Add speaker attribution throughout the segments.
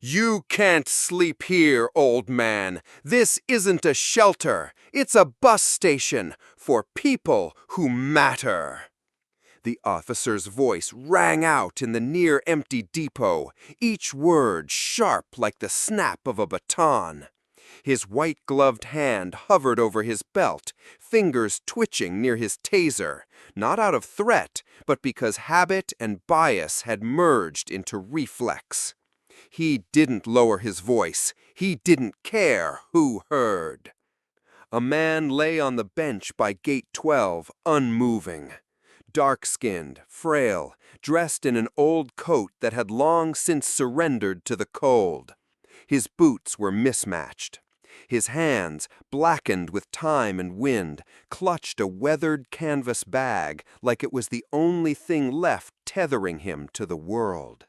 Speaker 1: You can't sleep here, old man. This isn't a shelter. It's a bus station for people who matter. The officer's voice rang out in the near-empty depot, each word sharp like the snap of a baton. His white-gloved hand hovered over his belt, fingers twitching near his taser, not out of threat, but because habit and bias had merged into reflex. He didn't lower his voice. He didn't care who heard. A man lay on the bench by Gate 12, unmoving. Dark-skinned, frail, dressed in an old coat that had long since surrendered to the cold. His boots were mismatched. His hands, blackened with time and wind, clutched a weathered canvas bag like it was the only thing left tethering him to the world.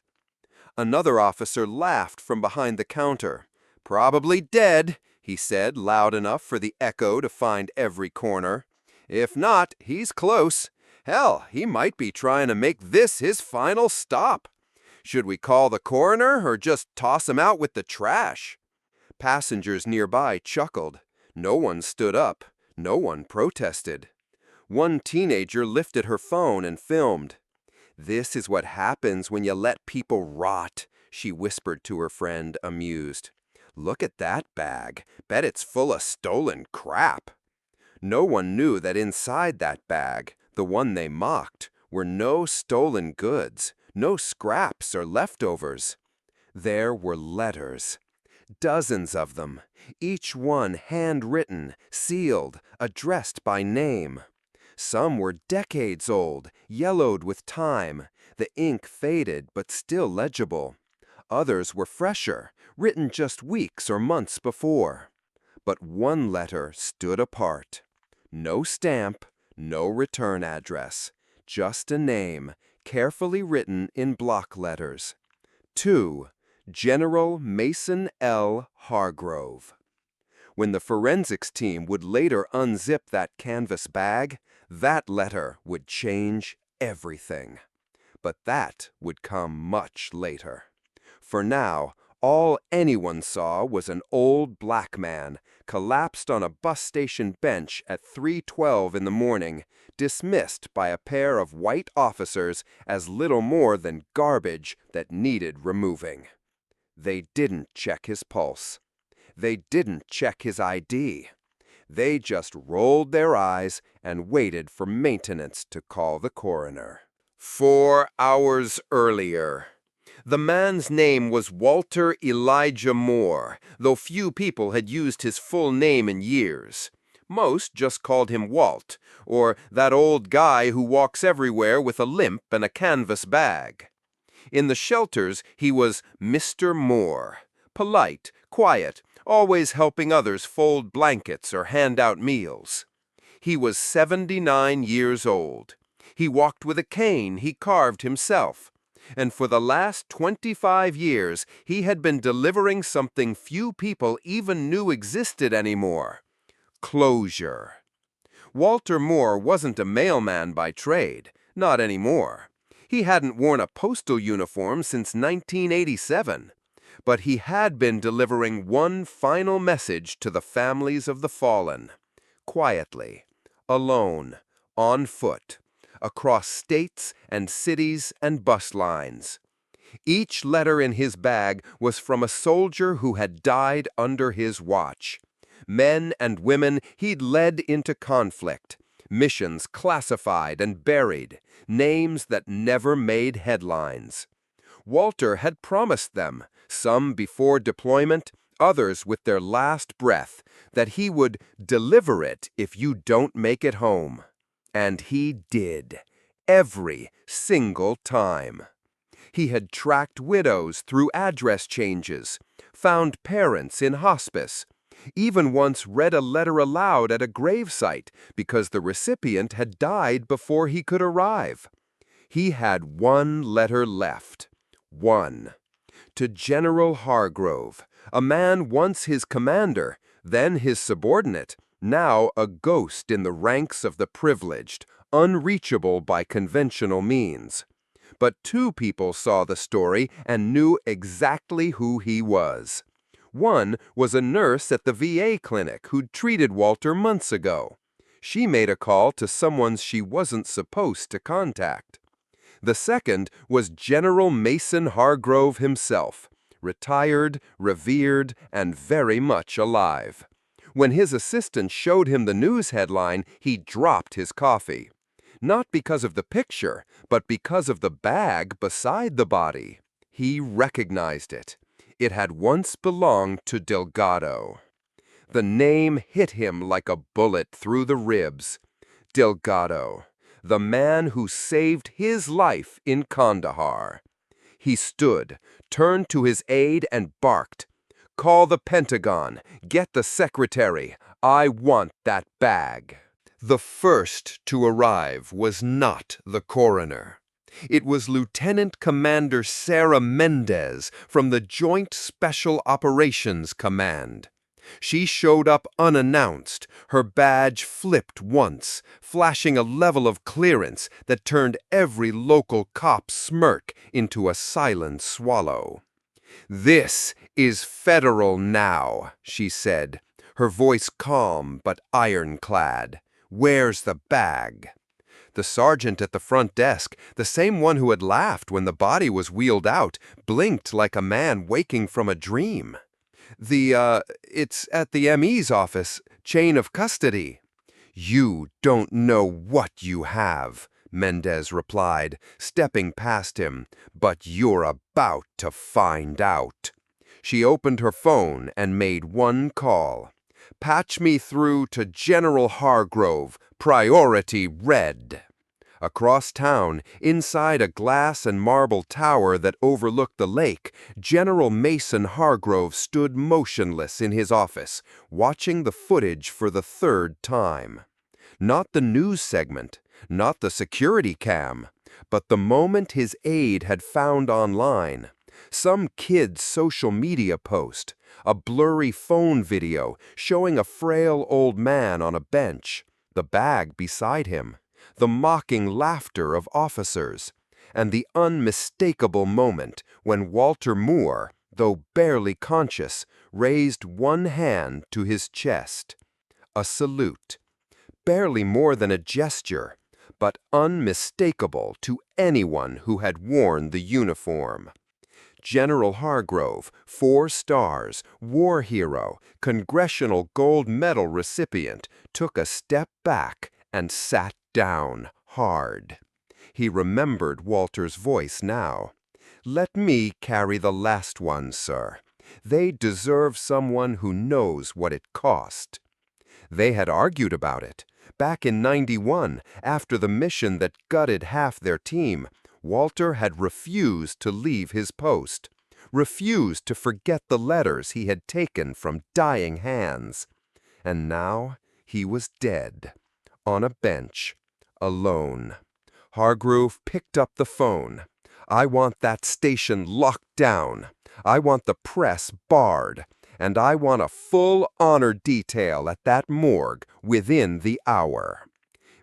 Speaker 1: Another officer laughed from behind the counter. "Probably dead," he said, loud enough for the echo to find every corner. "If not, he's close. Hell, he might be trying to make this his final stop. Should we call the coroner or just toss him out with the trash?" Passengers nearby chuckled. No one stood up. No one protested. One teenager lifted her phone and filmed. "This is what happens when you let people rot," she whispered to her friend, amused. "Look at that bag. Bet it's full of stolen crap." No one knew that inside that bag, the one they mocked, were no stolen goods, no scraps or leftovers. There were letters. Dozens of them, each one handwritten, sealed, addressed by name. Some were decades old, yellowed with time, the ink faded but still legible. Others were fresher, written just weeks or months before. But one letter stood apart. No stamp, no return address, just a name, carefully written in block letters. To General Mason L. Hargrove. When the forensics team would later unzip that canvas bag, that letter would change everything. But that would come much later. For now, all anyone saw was an old black man, collapsed on a bus station bench at 3:12 in the morning, dismissed by a pair of white officers as little more than garbage that needed removing. They didn't check his pulse. They didn't check his ID. They just rolled their eyes and waited for maintenance to call the coroner. 4 hours earlier. The man's name was Walter Elijah Moore, though few people had used his full name in years. Most just called him Walt, or that old guy who walks everywhere with a limp and a canvas bag. In the shelters, he was Mr. Moore, polite, quiet, always helping others fold blankets or hand out meals. He was 79 years old. He walked with a cane he carved himself. And for the last 25 years, he had been delivering something few people even knew existed anymore: closure. Walter Moore wasn't a mailman by trade, not anymore. He hadn't worn a postal uniform since 1987. But he had been delivering one final message to the families of the fallen. Quietly, alone, on foot, across states and cities and bus lines. Each letter in his bag was from a soldier who had died under his watch. Men and women he'd led into conflict, missions classified and buried, names that never made headlines. Walter had promised them, some before deployment, others with their last breath, that he would deliver it if you don't make it home. And he did, every single time. He had tracked widows through address changes, found parents in hospice, even once read a letter aloud at a gravesite because the recipient had died before he could arrive. He had one letter left. One. To General Hargrove, a man once his commander, then his subordinate, now a ghost in the ranks of the privileged, unreachable by conventional means. but 2 people saw the story and knew exactly who he was. One was a nurse at the VA clinic who'd treated Walter months ago. She made a call to someone she wasn't supposed to contact. The second was General Mason Hargrove himself, retired, revered, and very much alive. When his assistant showed him the news headline, he dropped his coffee. Not because of the picture, but because of the bag beside the body. He recognized it. It had once belonged to Delgado. The name hit him like a bullet through the ribs. Delgado, the man who saved his life in Kandahar. He stood, turned to his aide and barked, "Call the Pentagon. Get the secretary. I want that bag." The first to arrive was not the coroner. It was Lieutenant Commander Sarah Mendez from the Joint Special Operations Command. She showed up unannounced, her badge flipped once, flashing a level of clearance that turned every local cop's smirk into a silent swallow. "This is federal now," she said, her voice calm but ironclad. "Where's the bag?" The sergeant at the front desk, the same one who had laughed when the body was wheeled out, blinked like a man waking from a dream. It's at the ME's office, chain of custody." "You don't know what you have," Mendez replied, stepping past him, "but you're about to find out." She opened her phone and made one call. "Patch me through to General Hargrove, priority red." Across town, inside a glass and marble tower that overlooked the lake, General Mason Hargrove stood motionless in his office, watching the footage for the 3rd time. Not the news segment, not the security cam, but the moment his aide had found online. Some kid's social media post, a blurry phone video showing a frail old man on a bench, the bag beside him, the mocking laughter of officers, and the unmistakable moment when Walter Moore, though barely conscious, raised one hand to his chest. A salute. Barely more than a gesture, but unmistakable to anyone who had worn the uniform. General Hargrove, 4 stars, war hero, Congressional Gold Medal recipient, took a step back and sat down hard. He remembered Walter's voice now. "Let me carry the last one, sir. They deserve someone who knows what it cost." They had argued about it. Back in '91, after the mission that gutted half their team, Walter had refused to leave his post, refused to forget the letters he had taken from dying hands. And now he was dead, on a bench, alone. Hargrove picked up the phone. "I want that station locked down. I want the press barred. And I want a full honor detail at that morgue within the hour."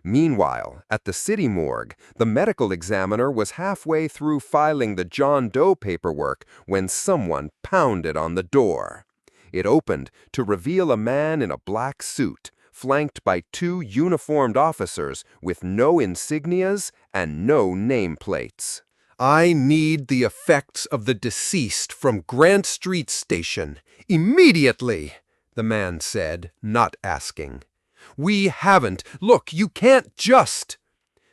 Speaker 1: Meanwhile, at the city morgue, the medical examiner was halfway through filing the John Doe paperwork when someone pounded on the door. It opened to reveal a man in a black suit, flanked by 2 uniformed officers with no insignias and no nameplates. "I need the effects of the deceased from Grant Street Station, immediately," the man said, not asking. "We haven't. Look, you can't just—"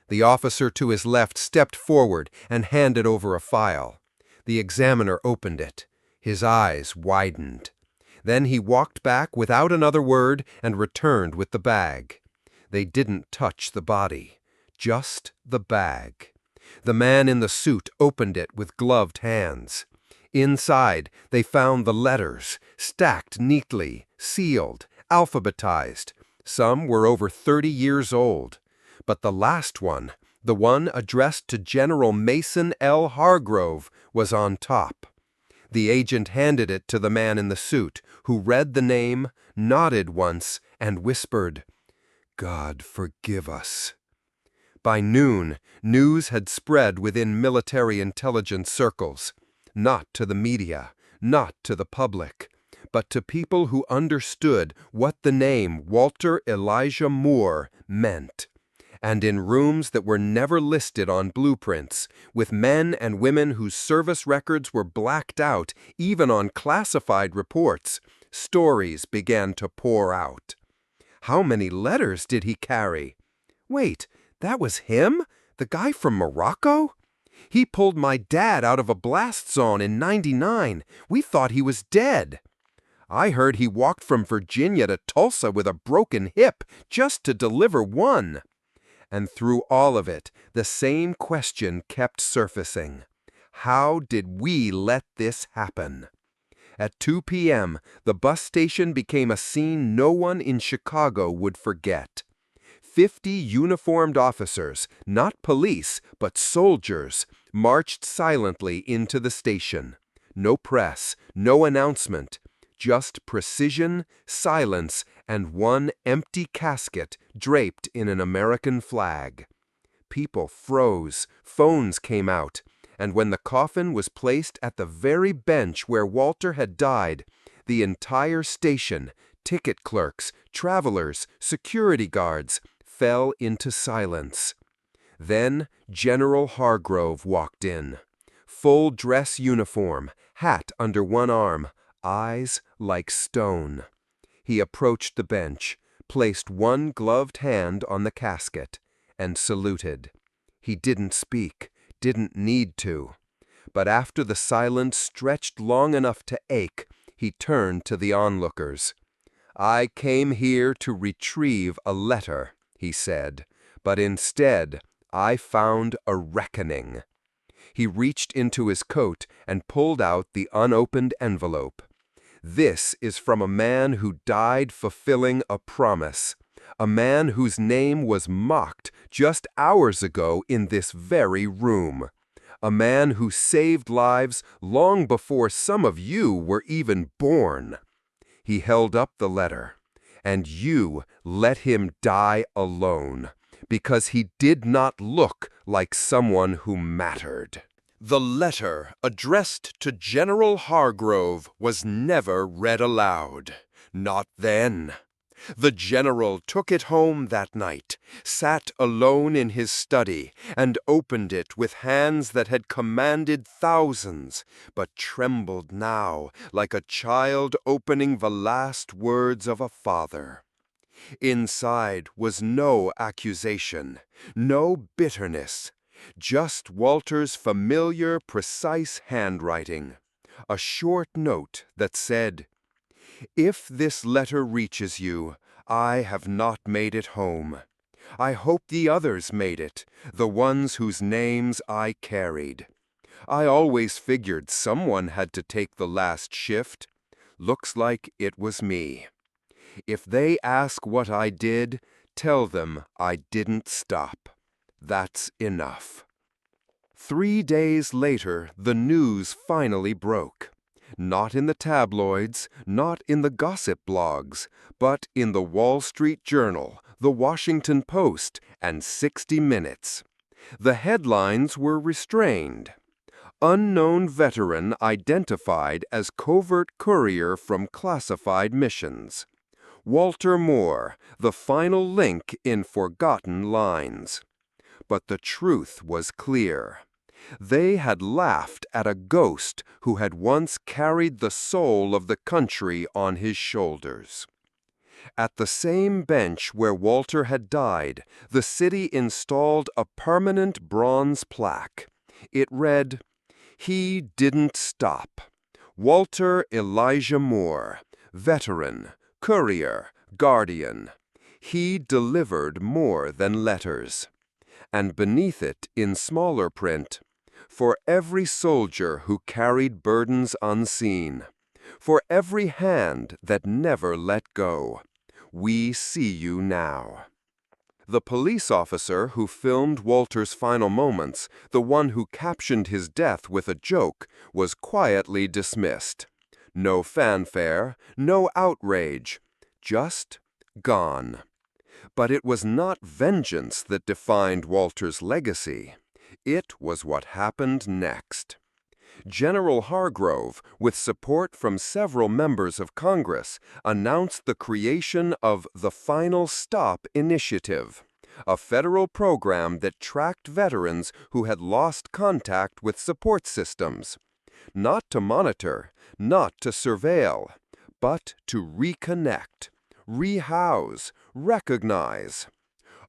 Speaker 1: The officer to his left stepped forward and handed over a file. The examiner opened it. His eyes widened. Then he walked back without another word and returned with the bag. They didn't touch the body, just the bag. The man in the suit opened it with gloved hands. Inside, they found the letters, stacked neatly, sealed, alphabetized. Some were over 30 years old. But the last one, the one addressed to General Mason L. Hargrove, was on top. The agent handed it to the man in the suit, who read the name, nodded once, and whispered, "God forgive us." By noon, news had spread within military intelligence circles, not to the media, not to the public, but to people who understood what the name Walter Elijah Moore meant. And in rooms that were never listed on blueprints, with men and women whose service records were blacked out, even on classified reports, stories began to pour out. How many letters did he carry? Wait, that was him? The guy from Morocco? He pulled my dad out of a blast zone in '99. We thought he was dead. I heard he walked from Virginia to Tulsa with a broken hip just to deliver one. And through all of it, the same question kept surfacing. How did we let this happen? At 2 p.m., the bus station became a scene no one in Chicago would forget. 50 uniformed officers, not police, but soldiers, marched silently into the station. No press, no announcement, just precision, silence, and one empty casket draped in an American flag. People froze, phones came out, and when the coffin was placed at the very bench where Walter had died, the entire station, ticket clerks, travelers, security guards, fell into silence. Then General Hargrove walked in. Full dress uniform, hat under one arm, eyes like stone. He approached the bench, placed one gloved hand on the casket, and saluted. He didn't speak, didn't need to. But after the silence stretched long enough to ache, he turned to the onlookers. "I came here to retrieve a letter," he said, "but instead I found a reckoning." He reached into his coat and pulled out the unopened envelope. "This is from a man who died fulfilling a promise, a man whose name was mocked just hours ago in this very room, a man who saved lives long before some of you were even born." He held up the letter. "And you let him die alone, because he did not look like someone who mattered." The letter addressed to General Hargrove was never read aloud. Not then. The general took it home that night, sat alone in his study, and opened it with hands that had commanded thousands, but trembled now like a child opening the last words of a father. Inside was no accusation, no bitterness, just Walter's familiar, precise handwriting. A short note that said, "If this letter reaches you, I have not made it home. I hope the others made it, the ones whose names I carried. I always figured someone had to take the last shift. Looks like it was me. If they ask what I did, tell them I didn't stop. That's enough." 3 days later, the news finally broke. Not in the tabloids, not in the gossip blogs, but in the Wall Street Journal, the Washington Post, and 60 Minutes. The headlines were restrained. "Unknown veteran identified as covert courier from classified missions. Walter Moore, the final link in forgotten lines." But the truth was clear. They had laughed at a ghost who had once carried the soul of the country on his shoulders. At the same bench where Walter had died, the city installed a permanent bronze plaque. It read, "He didn't stop. Walter Elijah Moore, veteran, courier, guardian. He delivered more than letters." And beneath it, in smaller print, "For every soldier who carried burdens unseen, for every hand that never let go, we see you now." The police officer who filmed Walter's final moments, the one who captioned his death with a joke, was quietly dismissed. No fanfare, no outrage, just gone. But it was not vengeance that defined Walter's legacy. It was what happened next. General Hargrove, with support from several members of Congress, announced the creation of the Final Stop Initiative, a federal program that tracked veterans who had lost contact with support systems, not to monitor, not to surveil, but to reconnect, rehouse, recognize.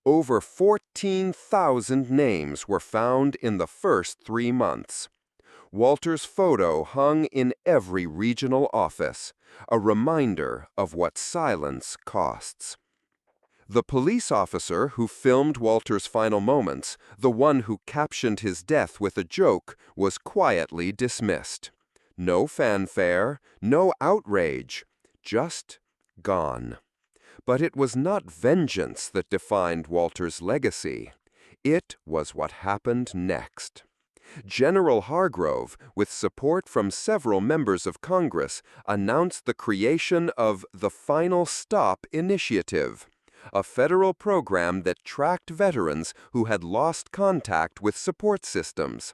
Speaker 1: Over 14,000 names were found in the first 3 months. Walter's photo hung in every regional office, a reminder of what silence costs. The police officer who filmed Walter's final moments, the one who captioned his death with a joke, was quietly dismissed. No fanfare, no outrage, just gone. But it was not vengeance that defined Walter's legacy. It was what happened next. General Hargrove, with support from several members of Congress, announced the creation of the Final Stop Initiative, a federal program that tracked veterans who had lost contact with support systems,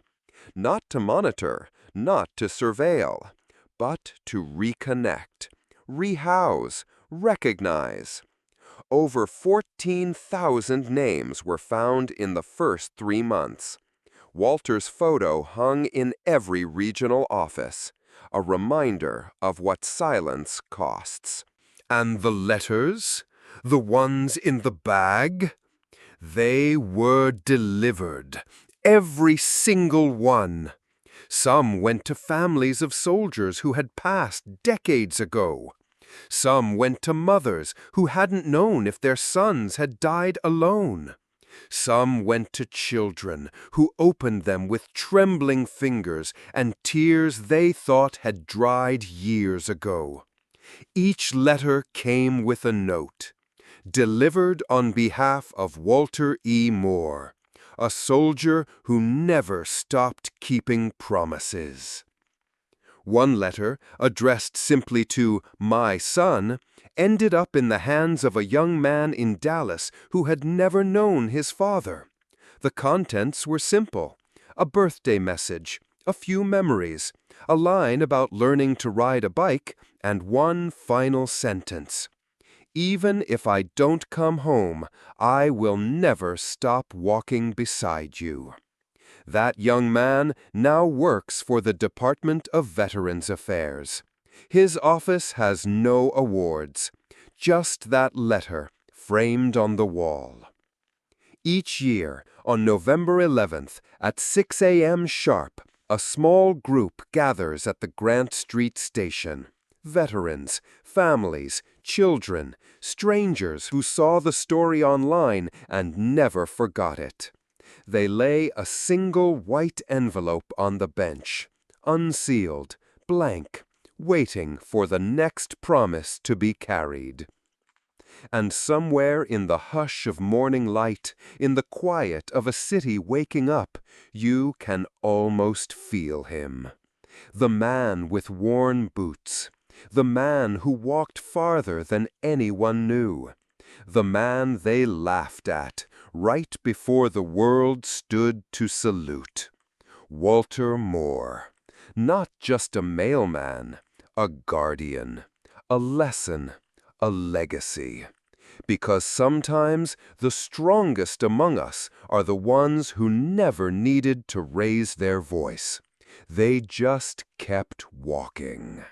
Speaker 1: not to monitor, not to surveil, but to reconnect, rehouse, recognize. Over 14,000 names were found in the first 3 months. Walter's photo hung in every regional office, a reminder of what silence costs. And the letters? The ones in the bag? They were delivered. Every single one. Some went to families of soldiers who had passed decades ago. Some went to mothers who hadn't known if their sons had died alone. Some went to children who opened them with trembling fingers and tears they thought had dried years ago. Each letter came with a note, delivered on behalf of Walter E. Moore, a soldier who never stopped keeping promises. One letter, addressed simply to "my son," ended up in the hands of a young man in Dallas who had never known his father. The contents were simple: a birthday message, a few memories, a line about learning to ride a bike, and one final sentence: "Even if I don't come home, I will never stop walking beside you." That young man now works for the Department of Veterans Affairs. His office has no awards, just that letter framed on the wall. Each year, on November 11th, at 6 a.m. sharp, a small group gathers at the Grant Street Station. Veterans, families, children, strangers who saw the story online and never forgot it. They lay a single white envelope on the bench, unsealed, blank, waiting for the next promise to be carried. And somewhere in the hush of morning light, in the quiet of a city waking up, you can almost feel him. The man with worn boots, the man who walked farther than anyone knew, the man they laughed at right before the world stood to salute. Walter Moore, not just a mailman, a guardian, a lesson, a legacy. Because sometimes the strongest among us are the ones who never needed to raise their voice. They just kept walking.